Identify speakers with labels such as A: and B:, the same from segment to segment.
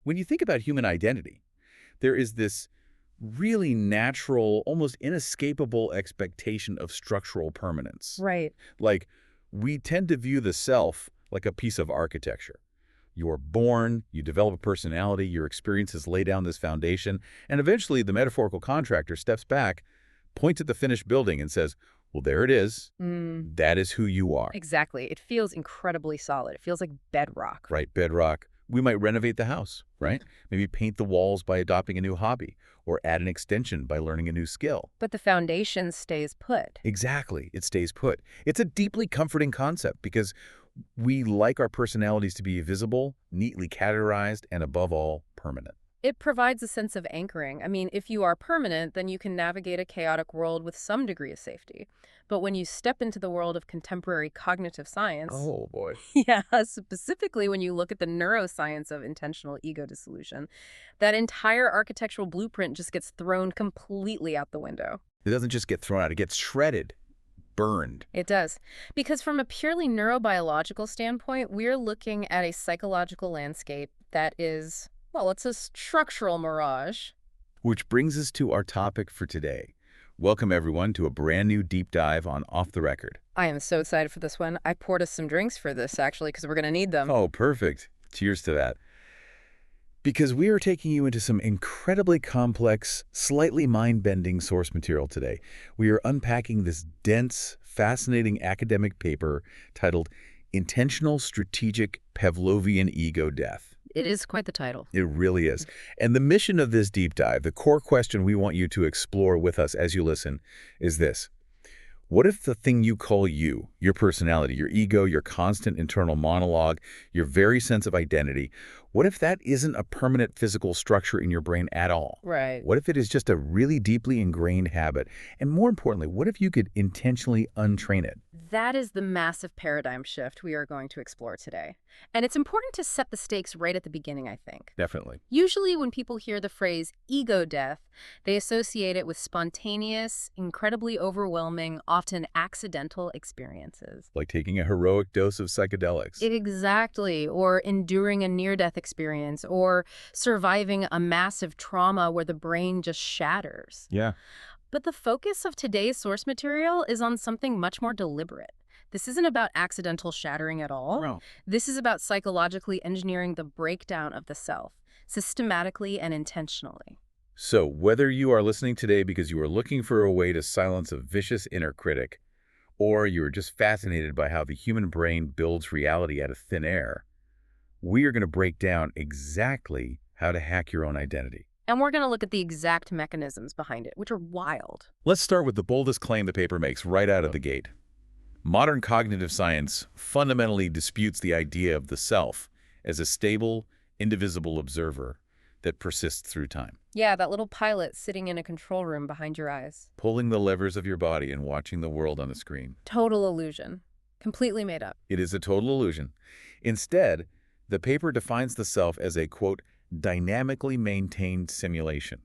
A: When you think about human identity, there is this really natural, almost inescapable expectation of structural permanence.
B: Right.
A: Like, we tend to view the self like a piece of architecture. You're born, you develop a personality, your experiences lay down this foundation, and eventually the metaphorical contractor steps back, points at the finished building and says, well, there it is. That is who you are.
B: Exactly. It feels incredibly solid. It feels like bedrock.
A: Right, bedrock. We might renovate the house, right? Maybe paint the walls by adopting a new hobby, or add an extension by learning a new skill.
B: But the foundation stays put.
A: Exactly. It stays put. It's a deeply comforting concept because we like our personalities to be visible, neatly categorized, and above all, permanent.
B: It provides a sense of anchoring. I mean, if you are permanent, then you can navigate a chaotic world with some degree of safety. But when you step into the world of contemporary cognitive science,
A: Oh, boy.
B: yeah, specifically when you look at the neuroscience of intentional ego dissolution, that entire architectural blueprint just gets thrown completely out the window.
A: It doesn't just get thrown out, it gets shredded, burned.
B: It does. Because from a purely neurobiological standpoint, we're looking at a psychological landscape that is, well, it's a structural mirage.
A: Which brings us to our topic for today. Welcome, everyone, to a brand new deep dive on Off the Record.
B: I am so excited for this one. I poured us some drinks for this, actually, because we're going to need them.
A: Oh, perfect. Cheers to that. Because we are taking you into some incredibly complex, slightly mind-bending source material today. We are unpacking this dense, fascinating academic paper titled Intentional Strategic Pavlovian Ego Death.
B: It is quite the title.
A: It really is. And the mission of this deep dive, the core question we want you to explore with us as you listen, is this. What if the thing you call you, your personality, your ego, your constant internal monologue, your very sense of identity, what if that isn't a permanent physical structure in your brain at all?
B: Right.
A: What if it is just a really deeply ingrained habit? And more importantly, what if you could intentionally untrain it?
B: That is the massive paradigm shift we are going to explore today. And it's important to set the stakes right at the beginning, I think.
A: Definitely.
B: Usually when people hear the phrase ego death, they associate it with spontaneous, incredibly overwhelming, often accidental experiences.
A: Like taking a heroic dose of psychedelics.
B: Exactly. Or enduring a near-death experience, or surviving a massive trauma where the brain just shatters.
A: Yeah.
B: But the focus of today's source material is on something much more deliberate. This isn't about accidental shattering at all.
A: No.
B: This is about psychologically engineering the breakdown of the self, systematically and intentionally.
A: So whether you are listening today because you are looking for a way to silence a vicious inner critic, or you are just fascinated by how the human brain builds reality out of thin air, we are going to break down exactly how to hack your own identity.
B: And we're going to look at the exact mechanisms behind it, which are wild.
A: Let's start with the boldest claim the paper makes right out of the gate. Modern cognitive science fundamentally disputes the idea of the self as a stable, indivisible observer that persists through time.
B: Yeah, that little pilot sitting in a control room behind your eyes.
A: Pulling the levers of your body and watching the world on the screen.
B: Total illusion. Completely made up.
A: It is a total illusion. Instead, the paper defines the self as a, quote, dynamically maintained simulation.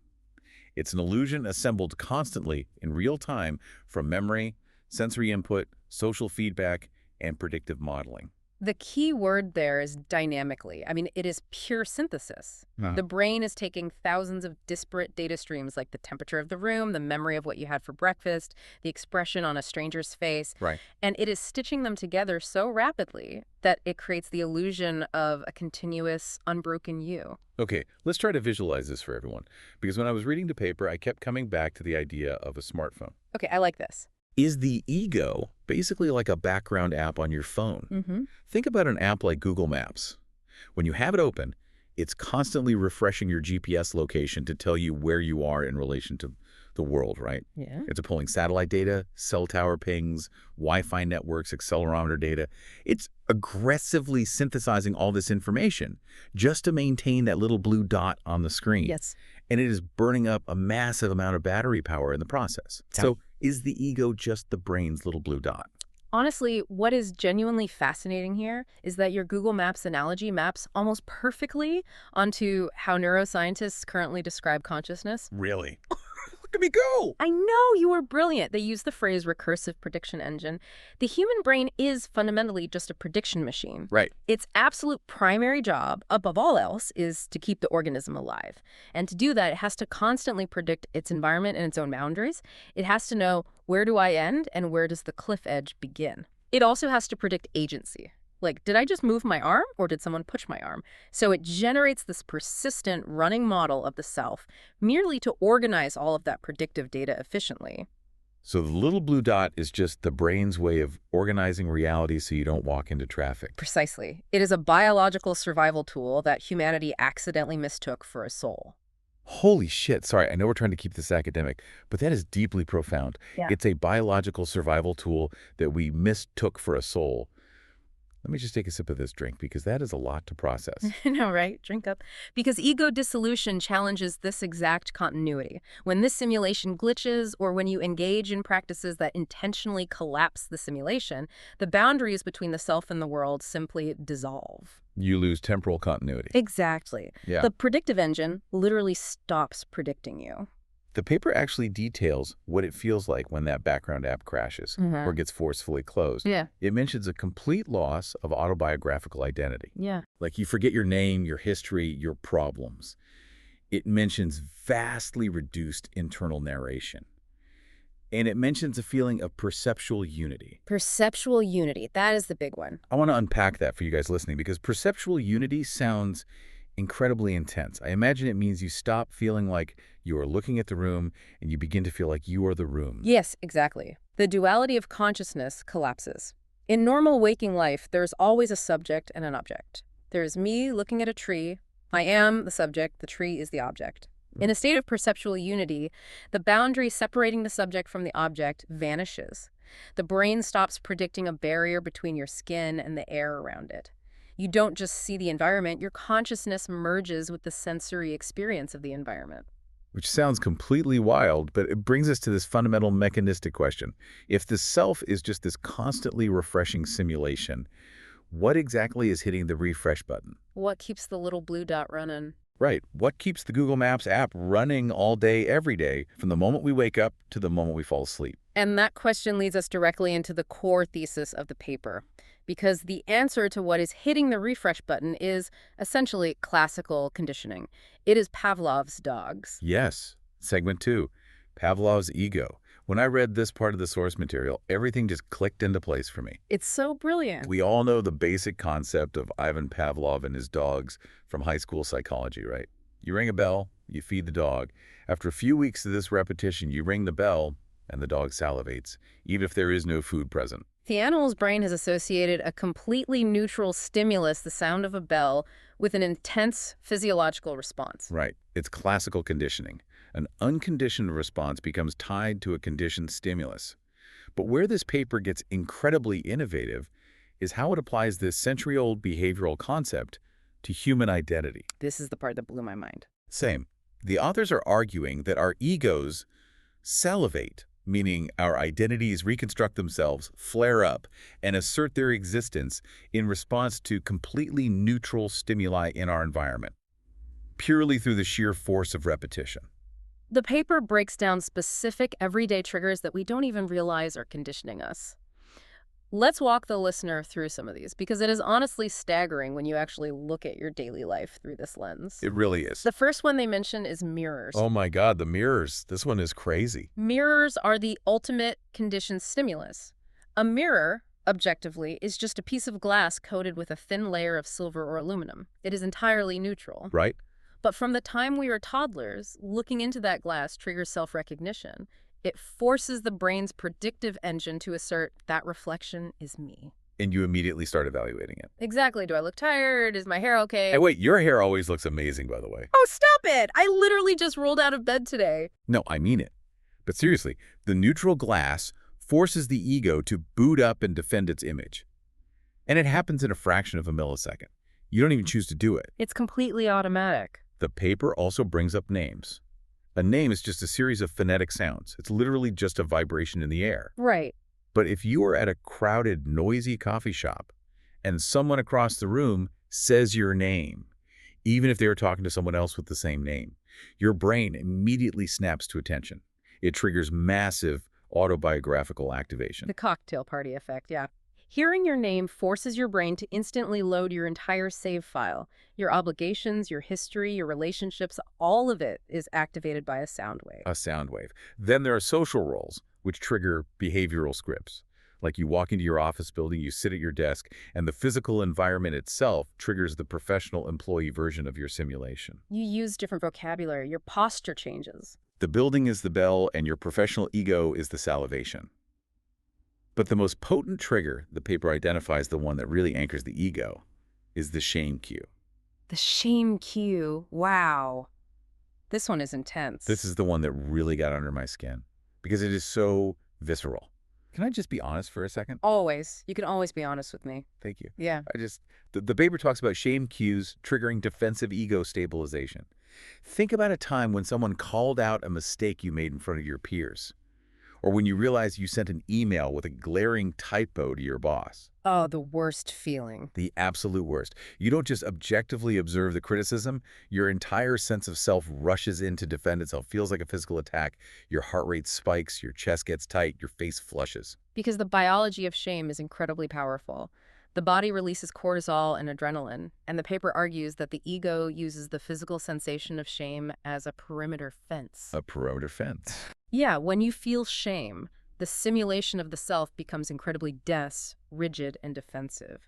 A: It's an illusion assembled constantly in real time from memory, sensory input, social feedback, and predictive modeling.
B: The key word there is dynamically. I mean, it is pure synthesis. The brain is taking thousands of disparate data streams like the temperature of the room, the memory of what you had for breakfast, the expression on a stranger's face,
A: Right.
B: and it is stitching them together so rapidly that it creates the illusion of a continuous, unbroken you.
A: Okay, let's try to visualize this for everyone. Because when I was reading the paper, I kept coming back to the idea of a smartphone.
B: Okay, I like this.
A: Is the ego basically like a background app on your phone? Think about an app like Google Maps. When you have it open, it's constantly refreshing your GPS location to tell you where you are in relation to the world, right?
B: Yeah.
A: It's pulling satellite data, cell tower pings, Wi-Fi networks, accelerometer data. It's aggressively synthesizing all this information just to maintain that little blue dot on the screen.
B: Yes.
A: And it is burning up a massive amount of battery power in the process. So is the ego just the brain's little blue dot?
B: Honestly, what is genuinely fascinating here is that your Google Maps analogy maps almost perfectly onto how neuroscientists currently describe consciousness.
A: Really? Look at me go!
B: I know, you were brilliant. They use the phrase recursive prediction engine. The human brain is fundamentally just a prediction machine.
A: Right.
B: Its absolute primary job, above all else, is to keep the organism alive. And to do that, it has to constantly predict its environment and its own boundaries. It has to know, where do I end and where does the cliff edge begin? It also has to predict agency. Like, did I just move my arm or did someone push my arm? So it generates this persistent running model of the self merely to organize all of that predictive data efficiently.
A: So the little blue dot is just the brain's way of organizing reality so you don't walk into traffic.
B: Precisely. It is a biological survival tool that humanity accidentally mistook for a soul.
A: Holy shit. Sorry, I know we're trying to keep this academic, but that is deeply profound.
B: Yeah.
A: It's a biological survival tool that we mistook for a soul. Let me just take a sip of this drink because that is a lot to process.
B: I know, right? Drink up. Because ego dissolution challenges this exact continuity. When this simulation glitches or when you engage in practices that intentionally collapse the simulation, the boundaries between the self and the world simply dissolve.
A: You lose temporal continuity.
B: Exactly.
A: Yeah.
B: The predictive engine literally stops predicting you.
A: The paper actually details what it feels like when that background app crashes or gets forcefully closed.
B: Yeah.
A: It mentions a complete loss of autobiographical identity.
B: Yeah.
A: Like you forget your name, your history, your problems. It mentions vastly reduced internal narration. And it mentions a feeling of perceptual unity.
B: Perceptual unity. That is the big one.
A: I want to unpack that for you guys listening because perceptual unity sounds incredibly intense. I imagine it means you stop feeling like you are looking at the room and you begin to feel like you are the room.
B: Yes, exactly. The duality of consciousness collapses. In normal waking life, there's always a subject and an object. There's me looking at a tree. I am the subject. The tree is the object. In a state of perceptual unity, the boundary separating the subject from the object vanishes. The brain stops predicting a barrier between your skin and the air around it. You don't just see the environment, your consciousness merges with the sensory experience of the environment.
A: Which sounds completely wild, but it brings us to this fundamental mechanistic question. If the self is just this constantly refreshing simulation, what exactly is hitting the refresh button?
B: What keeps the little blue dot running?
A: Right. What keeps the Google Maps app running all day, every day, from the moment we wake up to the moment we fall asleep?
B: And that question leads us directly into the core thesis of the paper. Because the answer to what is hitting the refresh button is essentially classical conditioning. It is Pavlov's dogs.
A: Yes. Segment 2, Pavlov's ego. When I read this part of the source material, everything just clicked into place for me.
B: It's so brilliant.
A: We all know the basic concept of Ivan Pavlov and his dogs from high school psychology, right? You ring a bell, you feed the dog. After a few weeks of this repetition, you ring the bell, and the dog salivates, even if there is no food present.
B: The animal's brain has associated a completely neutral stimulus, the sound of a bell, with an intense physiological response.
A: Right. It's classical conditioning. An unconditioned response becomes tied to a conditioned stimulus. But where this paper gets incredibly innovative is how it applies this century-old behavioral concept to human identity.
B: This is the part that blew my mind.
A: Same. The authors are arguing that our egos salivate, meaning our identities reconstruct themselves, flare up, and assert their existence in response to completely neutral stimuli in our environment, purely through the sheer force of repetition.
B: The paper breaks down specific everyday triggers that we don't even realize are conditioning us. Let's walk the listener through some of these, because it is honestly staggering when you actually look at your daily life through this lens.
A: It really is.
B: The first one they mention is mirrors.
A: Oh my God, the mirrors. This one is crazy.
B: Mirrors are the ultimate conditioned stimulus. A mirror, objectively, is just a piece of glass coated with a thin layer of silver or aluminum. It is entirely neutral.
A: Right?
B: But from the time we are toddlers, looking into that glass triggers self-recognition. It forces the brain's predictive engine to assert that reflection is me.
A: And you immediately start evaluating it.
B: Exactly. Do I look tired? Is my hair okay?
A: Hey, wait, your hair always looks amazing, by the way.
B: Oh, stop it! I literally just rolled out of bed today.
A: No, I mean it. But seriously, the neutral glass forces the ego to boot up and defend its image. And it happens in a fraction of a millisecond. You don't even choose to do it.
B: It's completely automatic.
A: The paper also brings up names. A name is just a series of phonetic sounds. It's literally just a vibration in the air.
B: Right.
A: But if you are at a crowded, noisy coffee shop and someone across the room says your name, even if they are talking to someone else with the same name, your brain immediately snaps to attention. It triggers massive autobiographical activation.
B: The cocktail party effect, yeah. Hearing your name forces your brain to instantly load your entire save file. Your obligations, your history, your relationships, all of it is activated by a sound wave.
A: A sound wave. Then there are social roles, which trigger behavioral scripts. Like you walk into your office building, you sit at your desk, and the physical environment itself triggers the professional employee version of your simulation.
B: You use different vocabulary, your posture changes.
A: The building is the bell, and your professional ego is the salivation. But the most potent trigger, the paper identifies the one that really anchors the ego, is the shame cue.
B: The shame cue, wow. This one is intense.
A: This is the one that really got under my skin because it is so visceral. Can I just be honest for a second?
B: Always. You can always be honest with me.
A: Thank you.
B: Yeah.
A: The paper talks about shame cues triggering defensive ego stabilization. Think about a time when someone called out a mistake you made in front of your peers, or when you realized you sent an email with a glaring typo to your boss.
B: Oh, the worst feeling.
A: The absolute worst. You don't just objectively observe the criticism, your entire sense of self rushes in to defend itself. Feels like a physical attack. Your heart rate spikes, your chest gets tight, your face flushes.
B: Because the biology of shame is incredibly powerful. The body releases cortisol and adrenaline, and the paper argues that the ego uses the physical sensation of shame as a perimeter fence.
A: A perimeter fence.
B: Yeah, when you feel shame, the simulation of the self becomes incredibly dense, rigid, and defensive.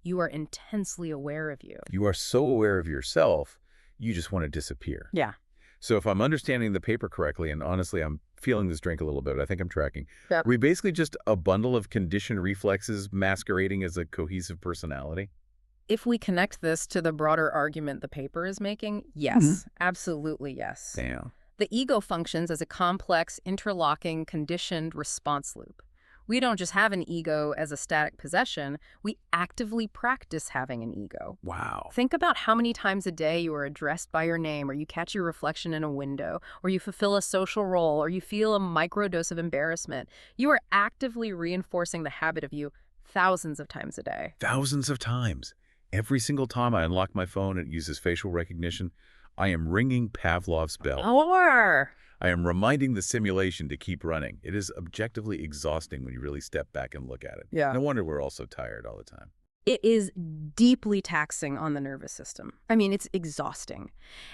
B: You are intensely aware of you.
A: You are so aware of yourself, you just want to disappear.
B: Yeah.
A: So if I'm understanding the paper correctly, and honestly, I'm feeling this drink a little bit, I think I'm tracking.
B: Yep.
A: Are we basically just a bundle of conditioned reflexes masquerading as a cohesive personality?
B: If we connect this to the broader argument the paper is making, yes, absolutely yes.
A: Damn.
B: The ego functions as a complex, interlocking, conditioned response loop. We don't just have an ego as a static possession, we actively practice having an ego.
A: Wow.
B: Think about how many times a day you are addressed by your name, or you catch your reflection in a window, or you fulfill a social role, or you feel a microdose of embarrassment. You are actively reinforcing the habit of you thousands of times a day.
A: Thousands of times. Every single time I unlock my phone and it uses facial recognition, I am ringing Pavlov's bell.
B: Or
A: I am reminding the simulation to keep running. It is objectively exhausting when you really step back and look at it.
B: Yeah.
A: No wonder we're all so tired all the time.
B: it is deeply taxing on the nervous system. I mean, it's exhausting.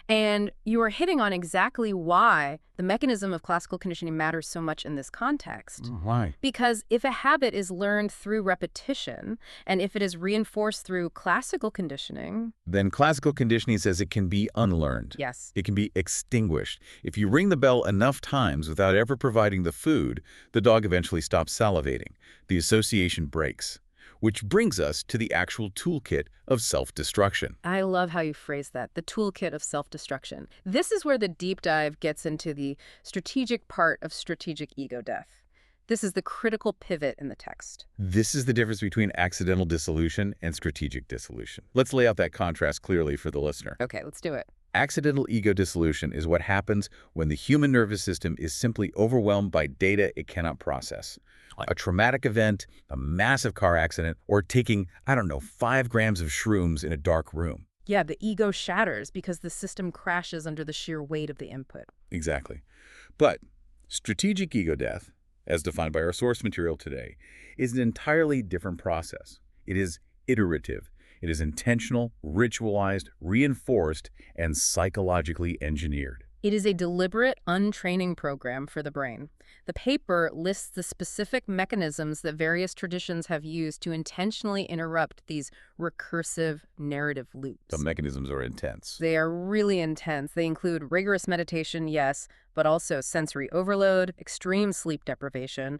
B: And you are hitting on exactly why the mechanism of classical conditioning matters so much in this context.
A: Why?
B: Because if a habit is learned through repetition, and if it is reinforced through classical conditioning...
A: Then classical conditioning says it can be unlearned.
B: Yes.
A: It can be extinguished. If you ring the bell enough times without ever providing the food, the dog eventually stops salivating. The association breaks. Which brings us to the actual toolkit of self-destruction.
B: I love how you phrase that, the toolkit of self-destruction. This is where the deep dive gets into the strategic part of strategic ego death. This is the critical pivot in the text.
A: This is the difference between accidental dissolution and strategic dissolution. Let's lay out that contrast clearly for the listener.
B: Okay, let's do it.
A: Accidental ego dissolution is what happens when the human nervous system is simply overwhelmed by data it cannot process. A traumatic event, a massive car accident, or taking, 5 grams of shrooms in a dark room.
B: Yeah, the ego shatters because the system crashes under the sheer weight of the input.
A: Exactly. But strategic ego death, as defined by our source material today, is an entirely different process. It is iterative. It is intentional, ritualized, reinforced, and psychologically engineered.
B: It is a deliberate untraining program for the brain. The paper lists the specific mechanisms that various traditions have used to intentionally interrupt these recursive narrative loops.
A: The mechanisms are intense.
B: They are really intense. They include rigorous meditation, yes, but also sensory overload, extreme sleep deprivation,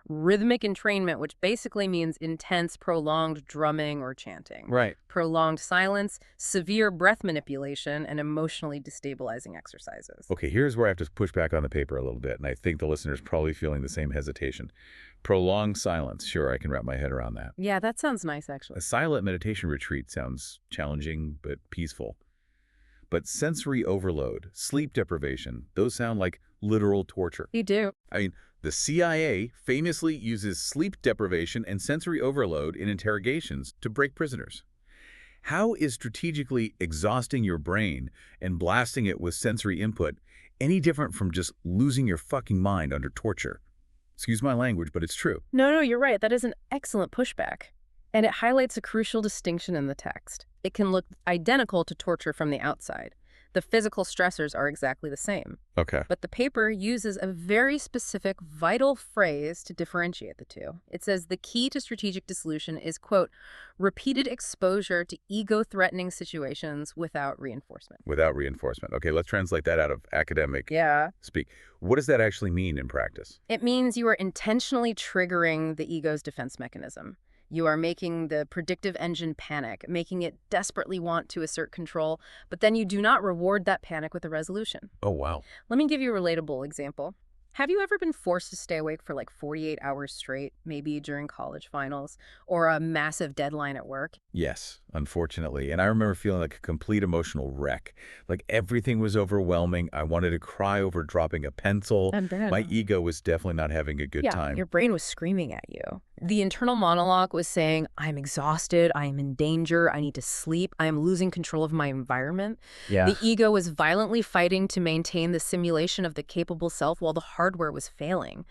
B: rhythmic entrainment, which basically means intense, prolonged drumming or chanting.
A: Right.
B: Prolonged silence, severe breath manipulation, and emotionally destabilizing exercises.
A: Okay, here's where I have to push back on the paper a little bit, and I think the listener's probably feeling the same hesitation. Prolonged silence. Sure, I can wrap my head around that.
B: Yeah, that sounds nice, actually.
A: A silent meditation retreat sounds challenging but peaceful. But sensory overload, sleep deprivation, those sound like literal torture.
B: You do.
A: I mean, the CIA famously uses sleep deprivation and sensory overload in interrogations to break prisoners. How is strategically exhausting your brain and blasting it with sensory input any different from just losing your fucking mind under torture? Excuse my language, but it's true.
B: No, you're right. That is an excellent pushback. And it highlights a crucial distinction in the text. It can look identical to torture from the outside. The physical stressors are exactly the same.
A: Okay.
B: But the paper uses a very specific, vital phrase to differentiate the two. It says the key to strategic dissolution is, quote, repeated exposure to ego-threatening situations without reinforcement.
A: Without reinforcement. Okay, let's translate that out of academic speak. What does that actually mean in practice?
B: It means you are intentionally triggering the ego's defense mechanism. You are making the predictive engine panic, making it desperately want to assert control, but then you do not reward that panic with a resolution.
A: Oh, wow.
B: Let me give you a relatable example. Have you ever been forced to stay awake for like 48 hours straight, maybe during college finals, or a massive deadline at work?
A: Yes, unfortunately. And I remember feeling like a complete emotional wreck. Like everything was overwhelming. I wanted to cry over dropping a pencil. My ego was definitely not having a good time.
B: Your brain was screaming at you. The internal monologue was saying, I'm exhausted, I am in danger, I need to sleep, I am losing control of my environment. The ego was violently fighting to maintain the simulation of the capable self while the hardware was failing.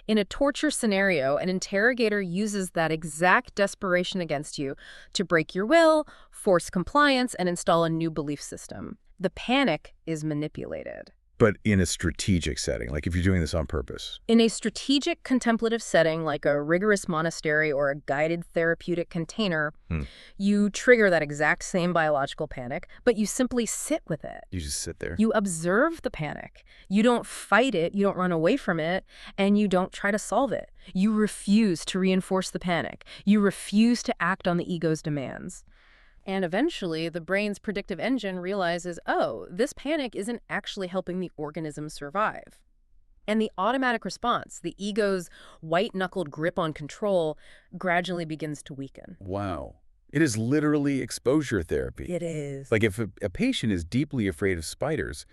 B: In a torture scenario, an interrogator uses that exact desperation against you to break your will, force compliance, and install a new belief system. The panic is manipulated.
A: But in a strategic setting, like if you're doing this on purpose.
B: In a strategic contemplative setting, like a rigorous monastery or a guided therapeutic container, you trigger that exact same biological panic, but you simply sit with it.
A: You just sit there.
B: You observe the panic. You don't fight it, you don't run away from it, and you don't try to solve it. You refuse to reinforce the panic. You refuse to act on the ego's demands. And eventually, the brain's predictive engine realizes, oh, this panic isn't actually helping the organism survive. And the automatic response, the ego's white-knuckled grip on control, gradually begins to weaken.
A: Wow. It is literally exposure therapy.
B: It is.
A: Like if a patient is deeply afraid of spiders,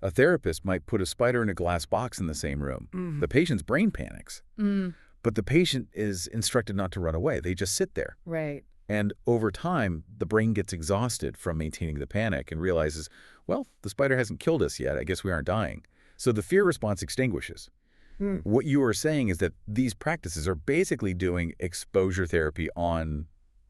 A: a therapist might put a spider in a glass box in the same room. The patient's brain panics. But the patient is instructed not to run away. They just sit there.
B: Right.
A: And over time, the brain gets exhausted from maintaining the panic and realizes, well, the spider hasn't killed us yet. I guess we aren't dying. So the fear response extinguishes. What you are saying is that these practices are basically doing exposure therapy on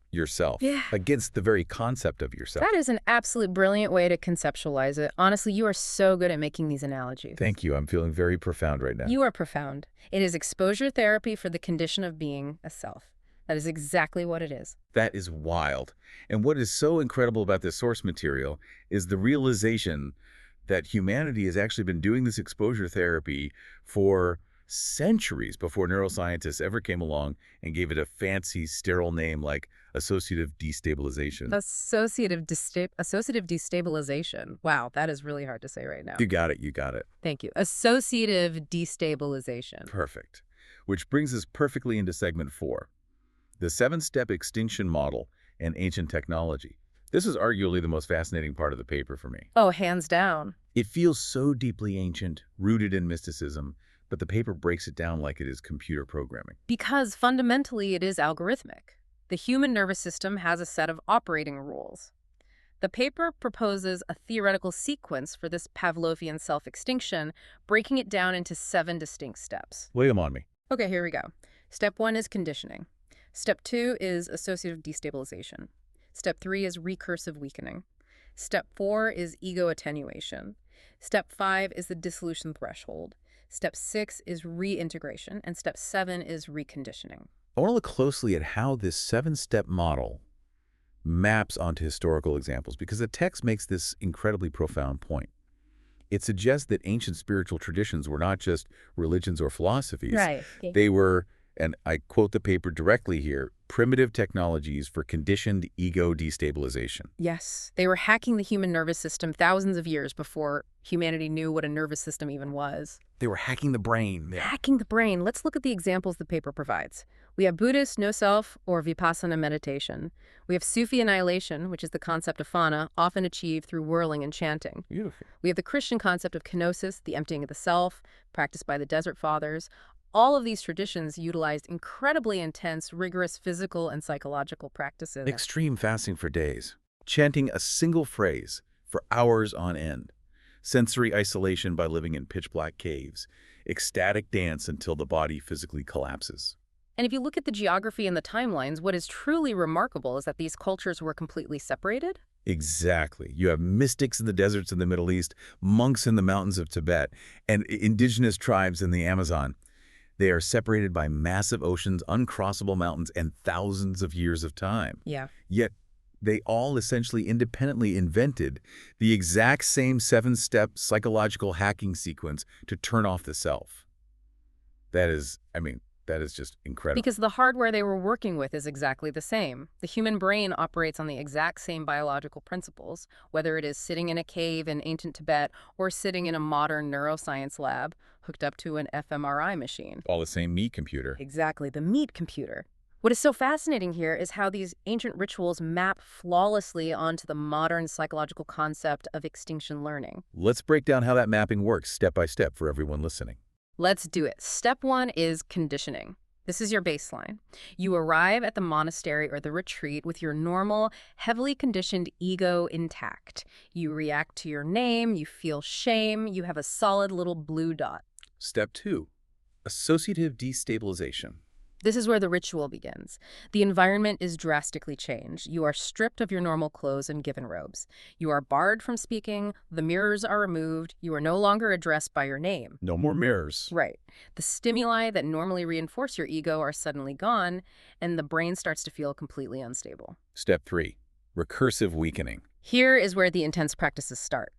A: yourself, against the very concept of yourself.
B: That is an absolute brilliant way to conceptualize it. Honestly, you are so good at making these analogies.
A: Thank you. I'm feeling very profound right now.
B: You are profound. It is exposure therapy for the condition of being a self. That is exactly what it is.
A: That is wild. And what is so incredible about this source material is the realization that humanity has actually been doing this exposure therapy for centuries before neuroscientists ever came along and gave it a fancy, sterile name like associative destabilization.
B: Associative destabilization. Wow, that is really hard to say right now.
A: You got it. You got it.
B: Thank you. Associative destabilization.
A: Perfect. Which brings us perfectly into segment 4. The 7-step extinction model and ancient technology. This is arguably the most fascinating part of the paper for me.
B: Oh, hands down.
A: It feels so deeply ancient, rooted in mysticism, but the paper breaks it down like it is computer programming.
B: Because fundamentally it is algorithmic. The human nervous system has a set of operating rules. The paper proposes a theoretical sequence for this Pavlovian self-extinction, breaking it down into 7 distinct steps.
A: Lay them on me.
B: Okay, here we go. Step 1 is conditioning. Step 2 is associative destabilization. Step 3 is recursive weakening. Step 4 is ego attenuation. Step 5 is the dissolution threshold. Step 6 is reintegration. And step 7 is reconditioning.
A: I want to look closely at how this 7-step model maps onto historical examples, because the text makes this incredibly profound point. It suggests that ancient spiritual traditions were not just religions or philosophies.
B: Right.
A: They were, and I quote the paper directly here, primitive technologies for conditioned ego destabilization.
B: Yes, they were hacking the human nervous system thousands of years before humanity knew what a nervous system even was.
A: They were hacking the brain.
B: Hacking the brain. Let's look at the examples the paper provides. We have Buddhist no-self or vipassana meditation. We have Sufi annihilation, which is the concept of fana, often achieved through whirling and chanting.
A: Beautiful.
B: We have the Christian concept of kenosis, the emptying of the self, practiced by the Desert Fathers. All of these traditions utilized incredibly intense, rigorous physical and psychological practices.
A: Extreme fasting for days. chanting a single phrase for hours on end, sensory isolation by living in pitch-black caves, ecstatic dance until the body physically collapses.
B: And if you look at the geography and the timelines, what is truly remarkable is that these cultures were completely separated.
A: Exactly. You have mystics in the deserts of the Middle East, monks in the mountains of Tibet, and indigenous tribes in the Amazon. They are separated by massive oceans, uncrossable mountains, and thousands of years of time.
B: Yeah.
A: Yet, they all essentially independently invented the exact same 7-step psychological hacking sequence to turn off the self. That is just incredible.
B: Because the hardware they were working with is exactly the same. The human brain operates on the exact same biological principles, whether it is sitting in a cave in ancient Tibet or sitting in a modern neuroscience lab hooked up to an fMRI machine.
A: All the same meat computer.
B: Exactly, the meat computer. What is so fascinating here is how these ancient rituals map flawlessly onto the modern psychological concept of extinction learning.
A: Let's break down how that mapping works step by step for everyone listening.
B: Let's do it. Step 1 is conditioning. This is your baseline. You arrive at the monastery or the retreat with your normal, heavily conditioned ego intact. You react to your name, you feel shame, you have a solid little blue dot.
A: Step 2, associative destabilization.
B: This is where the ritual begins. The environment is drastically changed. You are stripped of your normal clothes and given robes. You are barred from speaking. The mirrors are removed. You are no longer addressed by your name.
A: No more mirrors.
B: Right. The stimuli that normally reinforce your ego are suddenly gone, and the brain starts to feel completely unstable.
A: Step 3, recursive weakening.
B: Here is where the intense practices start.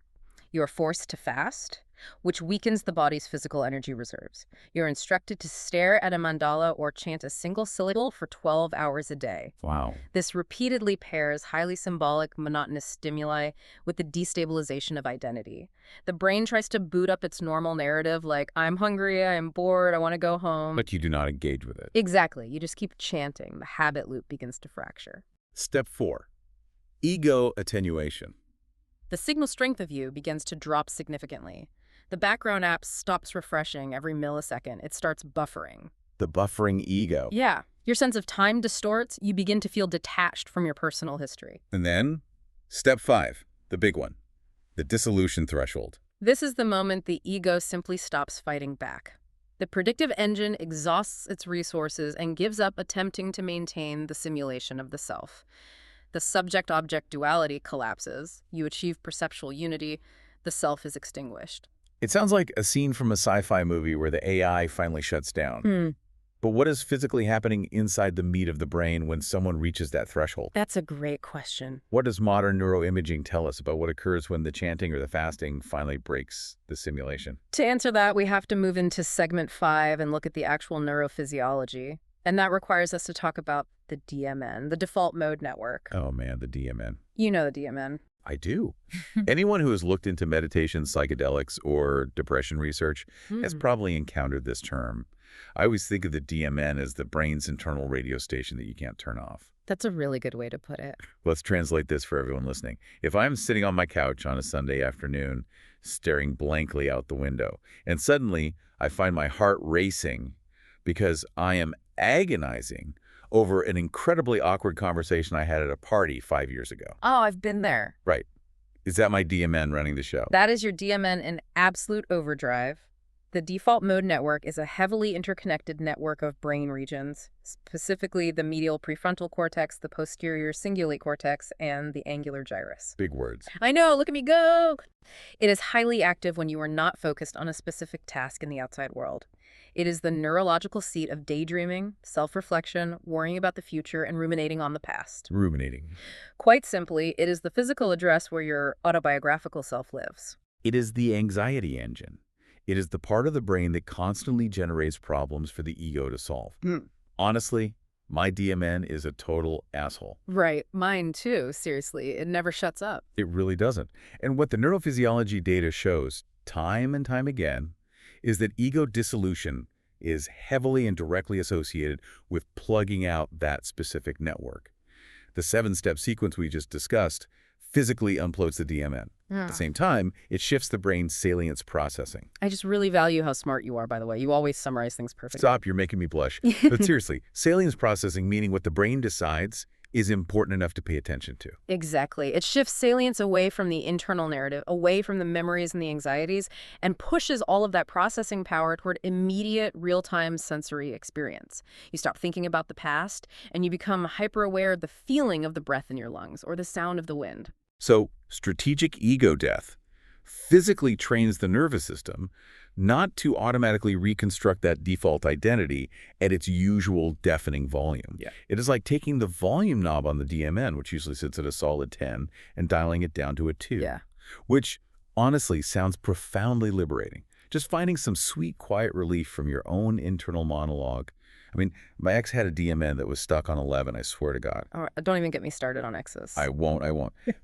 B: You are forced to fast, which weakens the body's physical energy reserves. You're instructed to stare at a mandala or chant a single syllable for 12 hours a day.
A: Wow.
B: This repeatedly pairs highly symbolic, monotonous stimuli with the destabilization of identity. The brain tries to boot up its normal narrative like, I'm hungry, I'm bored, I want to go home.
A: But you do not engage with it.
B: Exactly. You just keep chanting. The habit loop begins to fracture.
A: Step 4, ego attenuation.
B: The signal strength of you begins to drop significantly. The background app stops refreshing every millisecond. It starts buffering.
A: The buffering ego.
B: Yeah. Your sense of time distorts. You begin to feel detached from your personal history.
A: And then, step 5, the big one, the dissolution threshold.
B: This is the moment the ego simply stops fighting back. The predictive engine exhausts its resources and gives up attempting to maintain the simulation of the self. The subject-object duality collapses. You achieve perceptual unity. The self is extinguished.
A: It sounds like a scene from a sci-fi movie where the AI finally shuts down. But what is physically happening inside the meat of the brain when someone reaches that threshold?
B: That's a great question.
A: What does modern neuroimaging tell us about what occurs when the chanting or the fasting finally breaks the simulation?
B: To answer that, we have to move into segment 5 and look at the actual neurophysiology. And that requires us to talk about the DMN, the default mode network.
A: Oh man, the DMN.
B: You know the DMN.
A: I do. Anyone who has looked into meditation, psychedelics, or depression research has probably encountered this term. I always think of the DMN as the brain's internal radio station that you can't turn off.
B: That's a really good way to put it.
A: Let's translate this for everyone listening. If I'm sitting on my couch on a Sunday afternoon, staring blankly out the window, and suddenly I find my heart racing because I am agonizing over an incredibly awkward conversation I had at a party 5 years ago.
B: Oh, I've been there.
A: Right. Is that my DMN running the show?
B: That is your DMN in absolute overdrive. The default mode network is a heavily interconnected network of brain regions, specifically the medial prefrontal cortex, the posterior cingulate cortex, and the angular gyrus.
A: Big words.
B: I know, look at me go! It is highly active when you are not focused on a specific task in the outside world. It is the neurological seat of daydreaming, self-reflection, worrying about the future, and ruminating on the past.
A: Ruminating.
B: Quite simply, it is the physical address where your autobiographical self lives.
A: It is the anxiety engine. It is the part of the brain that constantly generates problems for the ego to solve. Honestly, my DMN is a total asshole.
B: Right, mine too, seriously. It never shuts up.
A: It really doesn't. And what the neurophysiology data shows, time and time again, is that ego dissolution is heavily and directly associated with plugging out that specific network. The 7-step sequence we just discussed physically unplugs the DMN. At the same time, it shifts the brain's salience processing.
B: I just really value how smart you are, by the way. You always summarize things perfectly.
A: Stop, you're making me blush. But seriously, salience processing, meaning what the brain decides is important enough to pay attention to.
B: Exactly. It shifts salience away from the internal narrative, away from the memories and the anxieties, and pushes all of that processing power toward immediate, real-time sensory experience. You stop thinking about the past, and you become hyper-aware of the feeling of the breath in your lungs or the sound of the wind.
A: So, strategic ego death physically trains the nervous system not to automatically reconstruct that default identity at its usual deafening volume.
B: Yeah.
A: It is like taking the volume knob on the DMN, which usually sits at a solid 10, and dialing it down to a 2.
B: Yeah.
A: Which, honestly, sounds profoundly liberating. Just finding some sweet, quiet relief from your own internal monologue. I mean, my ex had a DMN that was stuck on 11, I swear to God.
B: Oh, don't even get me started on exes.
A: I won't.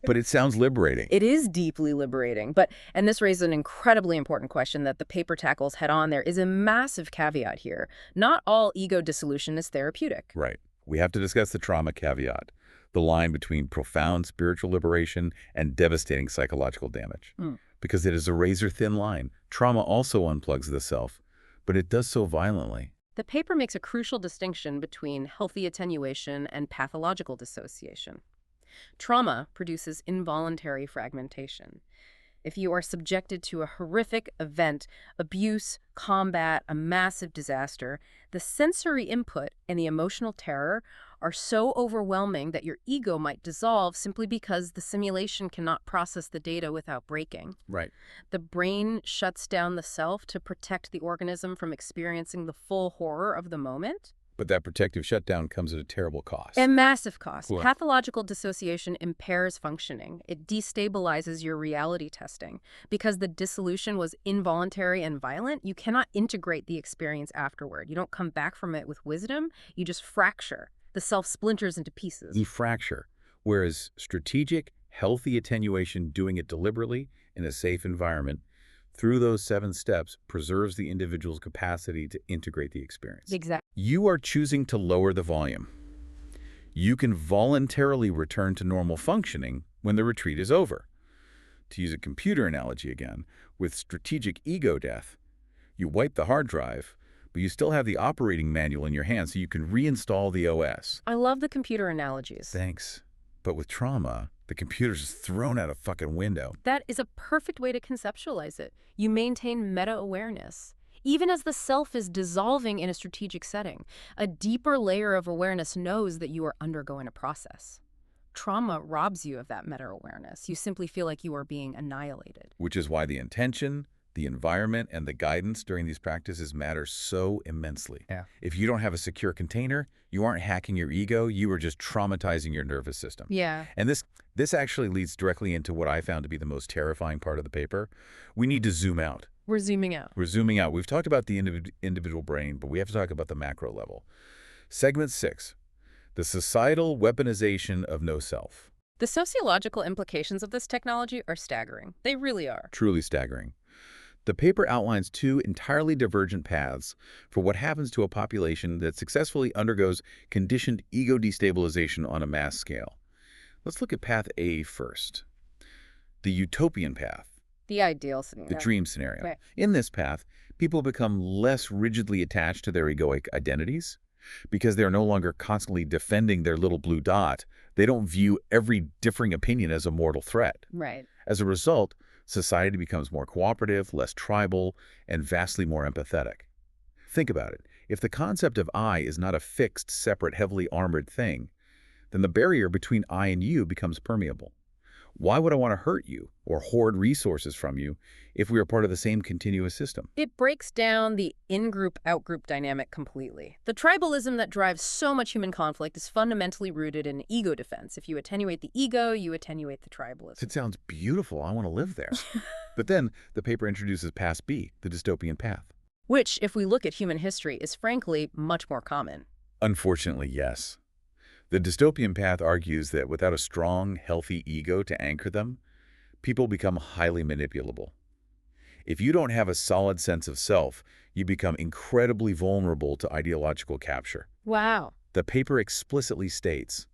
A: But it sounds liberating.
B: It is deeply liberating. And this raises an incredibly important question that the paper tackles head on. There is a massive caveat here. Not all ego dissolution is therapeutic.
A: Right. We have to discuss the trauma caveat, the line between profound spiritual liberation and devastating psychological damage. Because it is a razor-thin line. Trauma also unplugs the self, but it does so violently.
B: The paper makes a crucial distinction between healthy attenuation and pathological dissociation. Trauma produces involuntary fragmentation. If you are subjected to a horrific event, abuse, combat, a massive disaster, the sensory input and the emotional terror are so overwhelming that your ego might dissolve simply because the simulation cannot process the data without breaking.
A: Right.
B: The brain shuts down the self to protect the organism from experiencing the full horror of the moment.
A: But that protective shutdown comes at a terrible cost.
B: A massive cost.
A: Cool.
B: Pathological dissociation impairs functioning. It destabilizes your reality testing. Because the dissolution was involuntary and violent, you cannot integrate the experience afterward. You don't come back from it with wisdom. You just fracture. The self splinters into pieces.
A: You fracture. Whereas strategic, healthy attenuation, doing it deliberately in a safe environment, through those 7 steps, preserves the individual's capacity to integrate the experience.
B: Exactly.
A: You are choosing to lower the volume. You can voluntarily return to normal functioning when the retreat is over. To use a computer analogy again, with strategic ego death, you wipe the hard drive, but you still have the operating manual in your hand so you can reinstall the OS.
B: I love the computer analogies.
A: Thanks. But with trauma, the computer's just thrown out a fucking window.
B: That is a perfect way to conceptualize it. You maintain meta-awareness. Even as the self is dissolving in a strategic setting, a deeper layer of awareness knows that you are undergoing a process. Trauma robs you of that meta-awareness. You simply feel like you are being annihilated.
A: Which is why the intention, the environment, and the guidance during these practices matter so immensely.
B: Yeah.
A: If you don't have a secure container, you aren't hacking your ego, you are just traumatizing your nervous system.
B: Yeah.
A: And this actually leads directly into what I found to be the most terrifying part of the paper. We need to zoom out.
B: We're zooming out.
A: We're zooming out. We've talked about the individual brain, but we have to talk about the macro level. Segment 6, the societal weaponization of no self.
B: The sociological implications of this technology are staggering. They really are.
A: Truly staggering. The paper outlines 2 entirely divergent paths for what happens to a population that successfully undergoes conditioned ego destabilization on a mass scale. Let's look at path A first. The utopian path.
B: The ideal scenario.
A: The dream scenario.
B: Right.
A: In this path, people become less rigidly attached to their egoic identities because they're no longer constantly defending their little blue dot. They don't view every differing opinion as a mortal threat.
B: Right.
A: As a result, society becomes more cooperative, less tribal, and vastly more empathetic. Think about it. If the concept of I is not a fixed, separate, heavily armored thing, then the barrier between I and you becomes permeable. Why would I want to hurt you or hoard resources from you if we are part of the same continuous system?
B: It breaks down the in-group, out-group dynamic completely. The tribalism that drives so much human conflict is fundamentally rooted in ego defense. If you attenuate the ego, you attenuate the tribalism.
A: It sounds beautiful. I want to live there. But then the paper introduces path B, the dystopian path.
B: Which, if we look at human history, is frankly much more common.
A: Unfortunately, yes. The dystopian path argues that without a strong, healthy ego to anchor them, people become highly manipulable. If you don't have a solid sense of self, you become incredibly vulnerable to ideological capture.
B: Wow.
A: The paper explicitly states,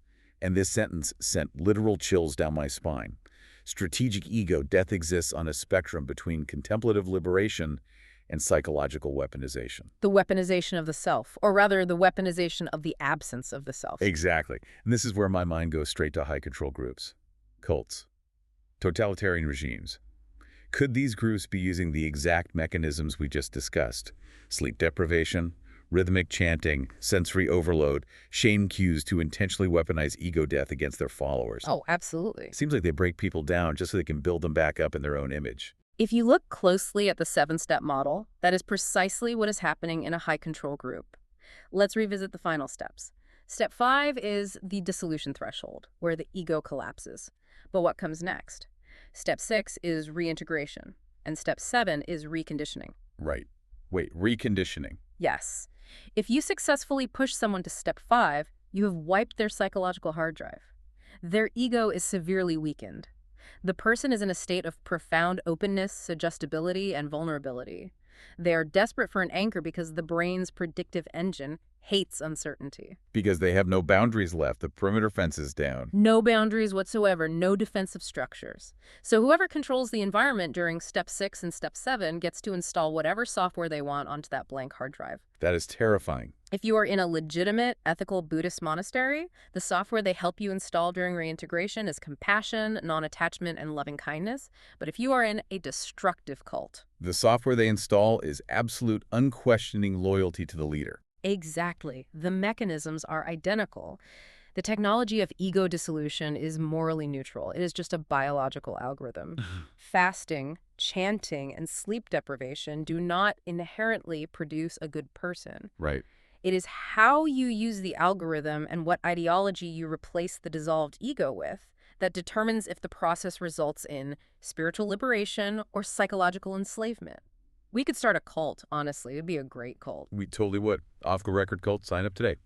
A: and this sentence sent literal chills down my spine, strategic ego death exists on a spectrum between contemplative liberation and psychological weaponization.
B: The weaponization of the self, or rather the weaponization of the absence of the self.
A: Exactly. And this is where my mind goes straight to high-control groups, cults, totalitarian regimes. Could these groups be using the exact mechanisms we just discussed? Sleep deprivation, rhythmic chanting, sensory overload, shame cues to intentionally weaponize ego death against their followers.
B: Oh, absolutely.
A: Seems like they break people down just so they can build them back up in their own image.
B: If you look closely at the 7-step model, that is precisely what is happening in a high-control group. Let's revisit the final steps. Step 5 is the dissolution threshold, where the ego collapses. But what comes next? Step 6 is reintegration, and Step 7 is reconditioning.
A: Right. Wait, reconditioning.
B: Yes. If you successfully push someone to Step 5, you have wiped their psychological hard drive. Their ego is severely weakened. The person is in a state of profound openness, suggestibility, and vulnerability. They are desperate for an anchor because the brain's predictive engine hates uncertainty.
A: Because they have no boundaries left. The perimeter fence is down.
B: No boundaries whatsoever, no defensive structures. So whoever controls the environment during Step 6 and Step 7 gets to install whatever software they want onto that blank hard drive.
A: That is terrifying.
B: If you are in a legitimate, ethical Buddhist monastery, the software they help you install during reintegration is compassion, non-attachment, and loving kindness. But if you are in a destructive cult,
A: the software they install is absolute, unquestioning loyalty to the leader.
B: Exactly. The mechanisms are identical. The technology of ego dissolution is morally neutral. It is just a biological algorithm. Fasting, chanting, and sleep deprivation do not inherently produce a good person.
A: Right.
B: It is how you use the algorithm and what ideology you replace the dissolved ego with that determines if the process results in spiritual liberation or psychological enslavement. We could start a cult, honestly. It would be a great cult.
A: We totally would. Off-the-record cult, sign up today.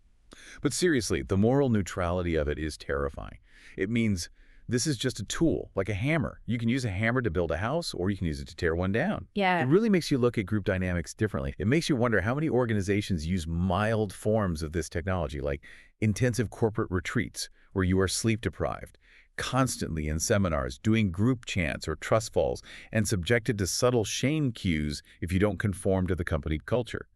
A: But seriously, the moral neutrality of it is terrifying. It means this is just a tool, like a hammer. You can use a hammer to build a house, or you can use it to tear one down.
B: Yeah.
A: It really makes you look at group dynamics differently. It makes you wonder how many organizations use mild forms of this technology, like intensive corporate retreats, where you are sleep-deprived, constantly in seminars, doing group chants or trust falls, and subjected to subtle shame cues if you don't conform to the company culture.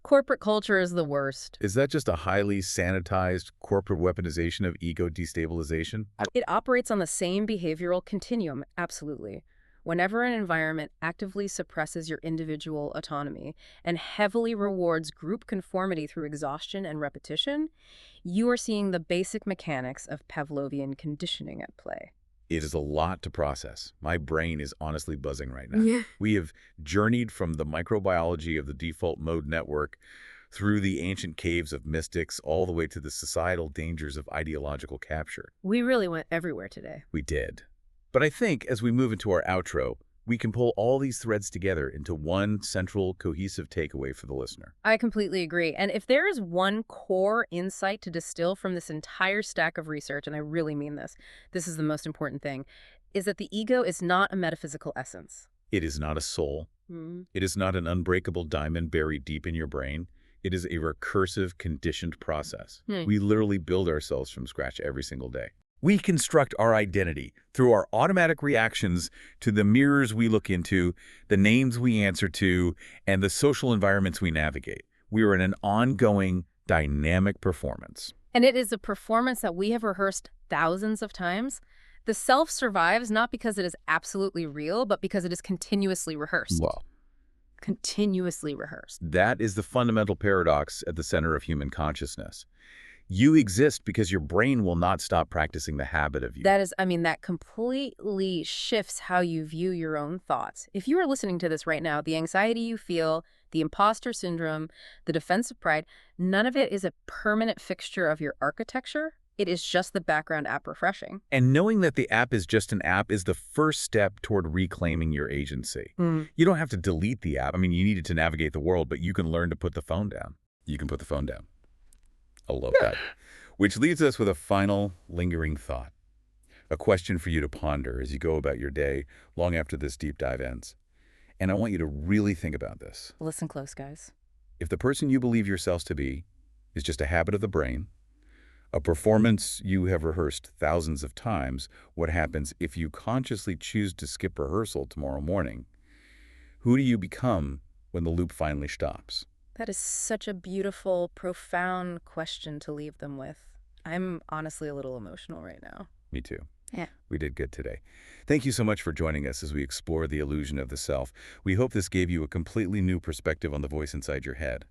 B: Corporate culture is the worst.
A: Is that just a highly sanitized corporate weaponization of ego destabilization?
B: It operates on the same behavioral continuum, absolutely. Whenever an environment actively suppresses your individual autonomy and heavily rewards group conformity through exhaustion and repetition, you are seeing the basic mechanics of Pavlovian conditioning at play.
A: It is a lot to process. My brain is honestly buzzing right now.
B: Yeah.
A: We have journeyed from the microbiology of the default mode network through the ancient caves of mystics all the way to the societal dangers of ideological capture.
B: We really went everywhere today.
A: We did. But I think as we move into our outro, we can pull all these threads together into one central, cohesive takeaway for the listener.
B: I completely agree. And if there is one core insight to distill from this entire stack of research, and I really mean this, this is the most important thing, is that the ego is not a metaphysical essence.
A: It is not a soul. It is not an unbreakable diamond buried deep in your brain. It is a recursive, conditioned process. We literally build ourselves from scratch every single day. We construct our identity through our automatic reactions to the mirrors we look into, the names we answer to, and the social environments we navigate. We are in an ongoing, dynamic performance.
B: And it is a performance that we have rehearsed thousands of times. The self survives not because it is absolutely real, but because it is continuously rehearsed.
A: Well,
B: continuously rehearsed.
A: that is the fundamental paradox at the center of human consciousness. You exist because your brain will not stop practicing the habit of you.
B: That is, that completely shifts how you view your own thoughts. If you are listening to this right now, the anxiety you feel, the imposter syndrome, the defensive pride, none of it is a permanent fixture of your architecture. It is just the background app refreshing.
A: And knowing that the app is just an app is the first step toward reclaiming your agency. You don't have to delete the app. You need it to navigate the world, but you can learn to put the phone down. You can put the phone down. I love that. Which leads us with a final lingering thought. A question for you to ponder as you go about your day long after this deep dive ends. And I want you to really think about this.
B: Listen close, guys.
A: If the person you believe yourselves to be is just a habit of the brain, a performance you have rehearsed thousands of times, what happens if you consciously choose to skip rehearsal tomorrow morning? Who do you become when the loop finally stops?
B: That is such a beautiful, profound question to leave them with. I'm honestly a little emotional right now.
A: Me too.
B: Yeah.
A: We did good today. Thank you so much for joining us as we explore the illusion of the self. We hope this gave you a completely new perspective on the voice inside your head.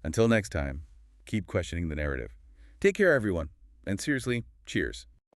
A: Until next time, keep questioning the narrative. Take care, everyone. And seriously, cheers.